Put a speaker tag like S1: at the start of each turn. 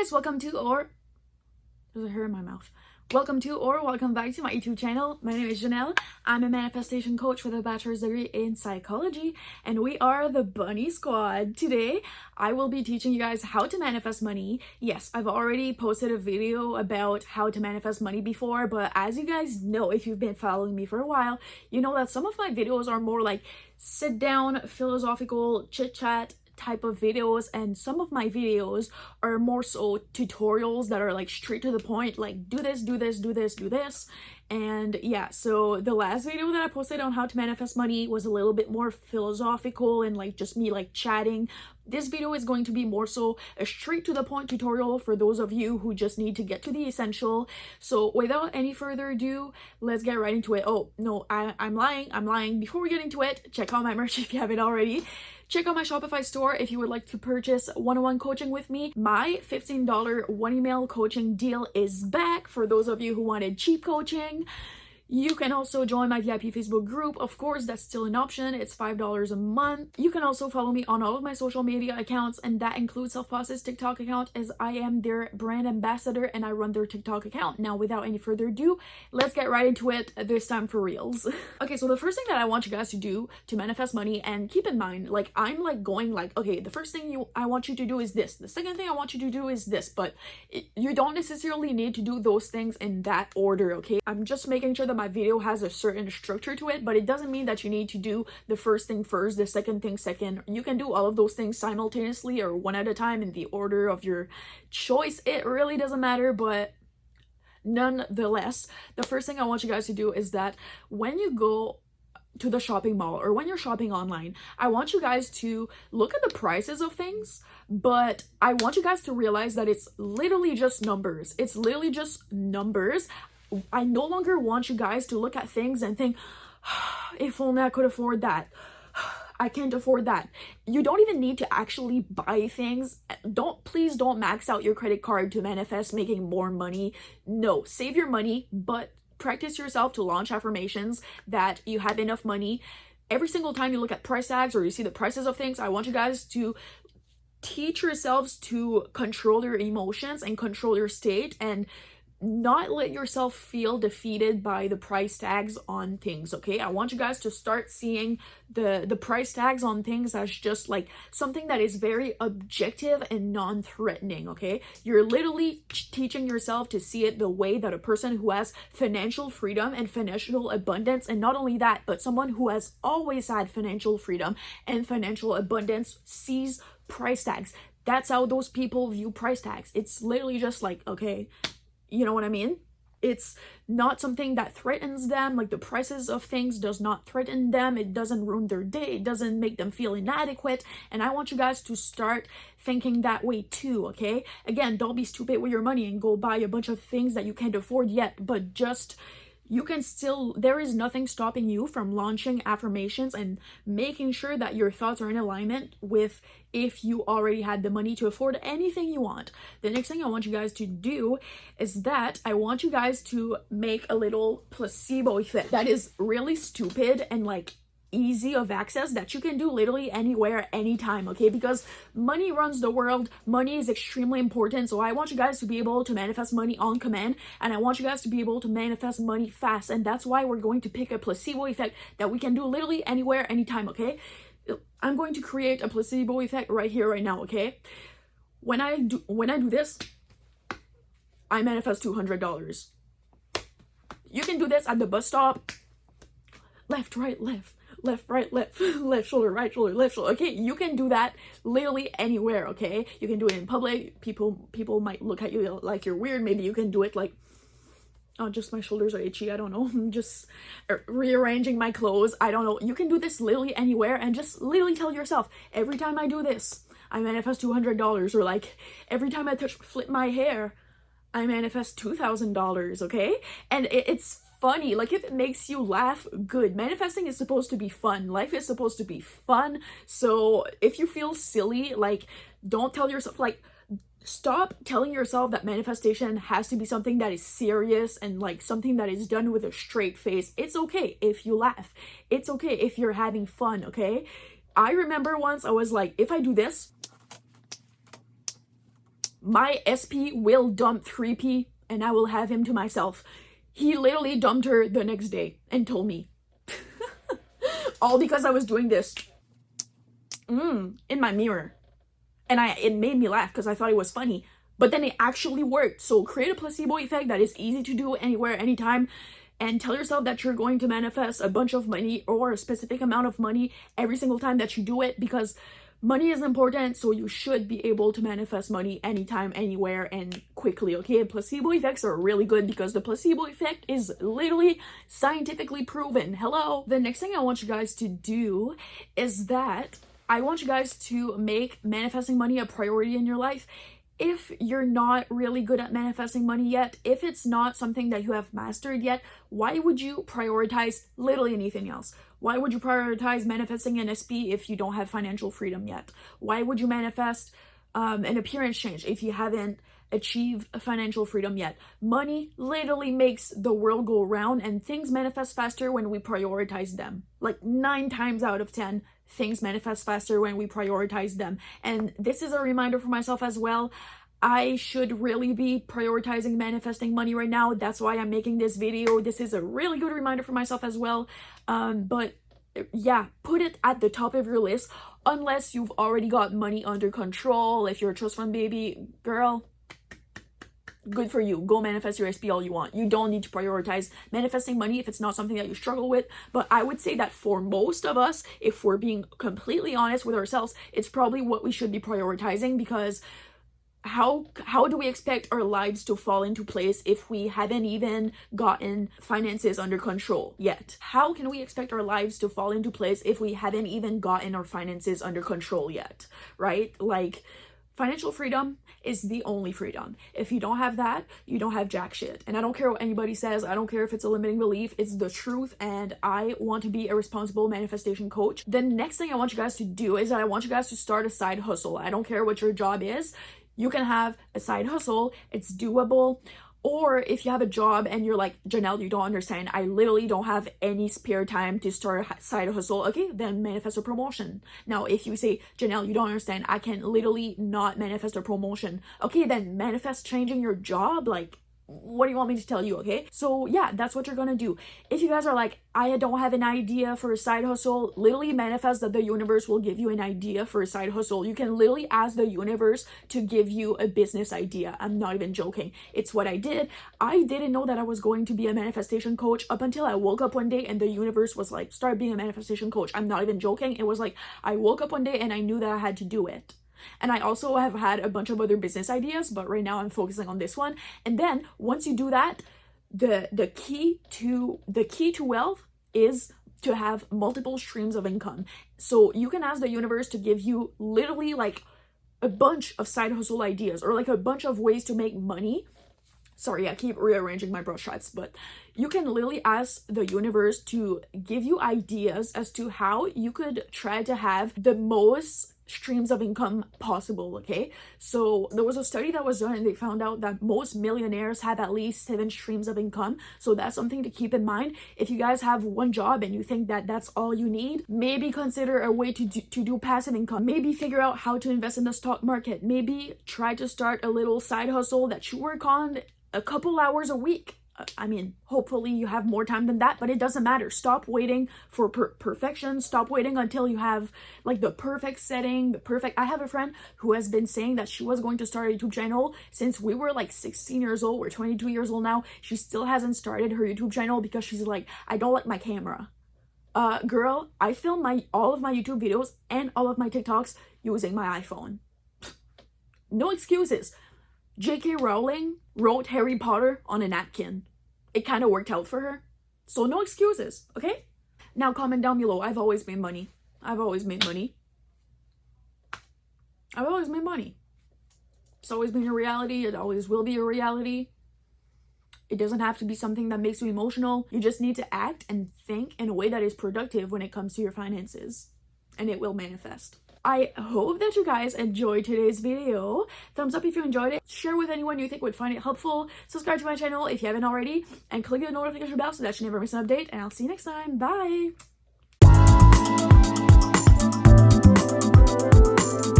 S1: guys, welcome to there's a hair in my mouth. Welcome back to my YouTube channel. My name is Janelle. I'm a manifestation coach with a bachelor's degree in psychology, and we are the Bunny Squad. Today, I will be teaching you guys how to manifest money. Yes, I've already posted a video about how to manifest money before, but as you guys know, if you've been following me for a while, you know that some of my videos are more like sit down, philosophical, chit chat type of videos, and some of my videos are more so tutorials that are like straight to the point, like do this. And yeah, so the last video that I posted on how to manifest money was a little bit more philosophical and like just me like chatting. This video is going to be more so a straight to the point tutorial for those of you who just need to get to the essential. So without any further ado, let's get right into it. Oh no, I'm lying. Before we get into it, check out my merch if you haven't already. Check out my Shopify store if you would like to purchase one-on-one coaching with me. My $15 one email coaching deal is back for those of you who wanted cheap coaching. You can also join my VIP Facebook group. Of course, that's still an option. It's $5 a month. You can also follow me on all of my social media accounts, and that includes Self-Process TikTok account, as I am their brand ambassador and I run their TikTok account. Now, without any further ado, let's get right into it, this time for reals. Okay, so the first thing that I want you guys to do to manifest money, and keep in mind, like I'm like going like, okay, the first thing I want you to do is this. The second thing I want you to do is this, but you don't necessarily need to do those things in that order, okay? I'm just making sure that my video has a certain structure to it, but it doesn't mean that you need to do the first thing first, the second thing second. You can do all of those things simultaneously or one at a time in the order of your choice. It really doesn't matter, but nonetheless, the first thing I want you guys to do is that when you go to the shopping mall or when you're shopping online, I want you guys to look at the prices of things, but I want you guys to realize that it's literally just numbers. It's literally just numbers. I no longer want you guys to look at things and think, if only I could afford that. I can't afford that. You don't even need to actually buy things. Please don't max out your credit card to manifest making more money. No, save your money, but practice yourself to launch affirmations that you have enough money. Every single time you look at price tags or you see the prices of things, I want you guys to teach yourselves to control your emotions and control your state and not let yourself feel defeated by the price tags on things, okay? I want you guys to start seeing the price tags on things as just like something that is very objective and non-threatening, okay? You're literally teaching yourself to see it the way that a person who has financial freedom and financial abundance, and not only that, but someone who has always had financial freedom and financial abundance sees price tags. That's how those people view price tags. It's literally just like, okay, you know what I mean? It's not something that threatens them. Like the prices of things does not threaten them. It doesn't ruin their day. It doesn't make them feel inadequate. And I want you guys to start thinking that way too, okay? Again, don't be stupid with your money and go buy a bunch of things that you can't afford yet, but just you can still, there is nothing stopping you from launching affirmations and making sure that your thoughts are in alignment with if you already had the money to afford anything you want. The next thing I want you guys to do is that I want you guys to make a little placebo effect that is really stupid and like easy of access that you can do literally anywhere, anytime, okay? Because money runs the world. Money is extremely important. So I want you guys to be able to manifest money on command, and I want you guys to be able to manifest money fast. And that's why we're going to pick a placebo effect that we can do literally anywhere, anytime, okay? I'm going to create a placebo effect right here, right now, okay? When I do this, I manifest $200. You can do this at the bus stop. Left, right, left. Left, right, left, left shoulder, right shoulder, left shoulder. Okay, you can do that literally anywhere, okay? You can do it in public. People might look at you like you're weird. Maybe you can do it like, oh, just my shoulders are itchy. I don't know. I'm just rearranging my clothes. I don't know. You can do this literally anywhere and just literally tell yourself, every time I do this, I manifest $200. Or like, every time I flip my hair, I manifest $2,000, okay? And it's funny. Like, if it makes you laugh, good. Manifesting is supposed to be fun. Life is supposed to be fun. So if you feel silly, like, don't tell yourself, like, stop telling yourself that manifestation has to be something that is serious and like something that is done with a straight face. It's okay if you laugh. It's okay if you're having fun, okay? I remember once I was like, if I do this, My SP will dump 3P and I will have him to myself. He literally dumped her the next day and told me. All because I was doing this in my mirror. And it made me laugh because I thought it was funny. But then it actually worked. So create a placebo effect that is easy to do anywhere, anytime. And tell yourself that you're going to manifest a bunch of money or a specific amount of money every single time that you do it, because money is important, so you should be able to manifest money anytime, anywhere, and quickly, okay? And placebo effects are really good because the placebo effect is literally scientifically proven. Hello? The next thing I want you guys to do is that I want you guys to make manifesting money a priority in your life. If you're not really good at manifesting money yet, if it's not something that you have mastered yet, why would you prioritize literally anything else? Why would you prioritize manifesting an SP if you don't have financial freedom yet? Why would you manifest an appearance change if you haven't achieved financial freedom yet? Money literally makes the world go round, and things manifest faster when we prioritize them. Like 9 times out of 10, things manifest faster when we prioritize them. And this is a reminder for myself as well. I should really be prioritizing manifesting money right now. That's why I'm making this video. This is a really good reminder for myself as well. But yeah, put it at the top of your list unless you've already got money under control. If you're a trust fund baby, girl, good for you. Go manifest your SP all you want. You don't need to prioritize manifesting money if it's not something that you struggle with. But I would say that for most of us, if we're being completely honest with ourselves, it's probably what we should be prioritizing, because how do we expect our lives to fall into place if we haven't even gotten finances under control yet? How can we expect our lives to fall into place if we haven't even gotten our finances under control yet, right? Like, financial freedom is the only freedom. If you don't have that, you don't have jack shit. And I don't care what anybody says. I don't care if it's a limiting belief. It's the truth. And I want to be a responsible manifestation coach. The next thing I want you guys to do is that I want you guys to start a side hustle. I don't care what your job is. You can have a side hustle. It's doable. Or if you have a job and you're like, Janelle, you don't understand, I literally don't have any spare time to start a side hustle. Okay, then manifest a promotion. Now, if you say, Janelle, you don't understand, I can literally not manifest a promotion. Okay, then manifest changing your job. Like, what do you want me to tell you? Okay, so yeah, that's what you're gonna do. If you guys are like, I don't have an idea for a side hustle, literally manifest that the universe will give you an idea for a side hustle. You can literally ask the universe to give you a business idea. I'm not even joking. It's what I did. I didn't know that I was going to be a manifestation coach up until I woke up one day and the universe was like, start being a manifestation coach. I'm not even joking. It was like, I woke up one day and I knew that I had to do it. And I also have had a bunch of other business ideas, but right now I'm focusing on this one. And then once you do that, the key to wealth is to have multiple streams of income. So you can ask the universe to give you literally like a bunch of side hustle ideas or like a bunch of ways to make money. Sorry, I keep rearranging my brush stripes, but you can literally ask the universe to give you ideas as to how you could try to have the most streams of income possible. Okay, so there was a study that was done and they found out that most millionaires have at least 7 streams of income. So that's something to keep in mind. If you guys have one job and you think that that's all you need, maybe consider a way to do passive income. Maybe figure out how to invest in the stock market. Maybe try to start a little side hustle that you work on a couple hours a week. I mean, hopefully you have more time than that, but it doesn't matter. Stop waiting for perfection. Stop waiting until you have like the perfect setting, I have a friend who has been saying that she was going to start a YouTube channel since we were like 16 years old. We're 22 years old now. She still hasn't started her YouTube channel because she's like, I don't like my camera. Girl, I film all of my YouTube videos and all of my TikToks using my iPhone. No excuses. J.K. Rowling wrote Harry Potter on a napkin. It kind of worked out for her. So no excuses, okay? Now comment down below. I've always made money. I've always made money. I've always made money. It's always been a reality. It always will be a reality. It doesn't have to be something that makes you emotional. You just need to act and think in a way that is productive when it comes to your finances. And it will manifest. I hope that you guys enjoyed today's video. Thumbs up if you enjoyed it. Share with anyone you think would find it helpful. Subscribe to my channel if you haven't already. And click the notification bell so that you never miss an update. And I'll see you next time. Bye!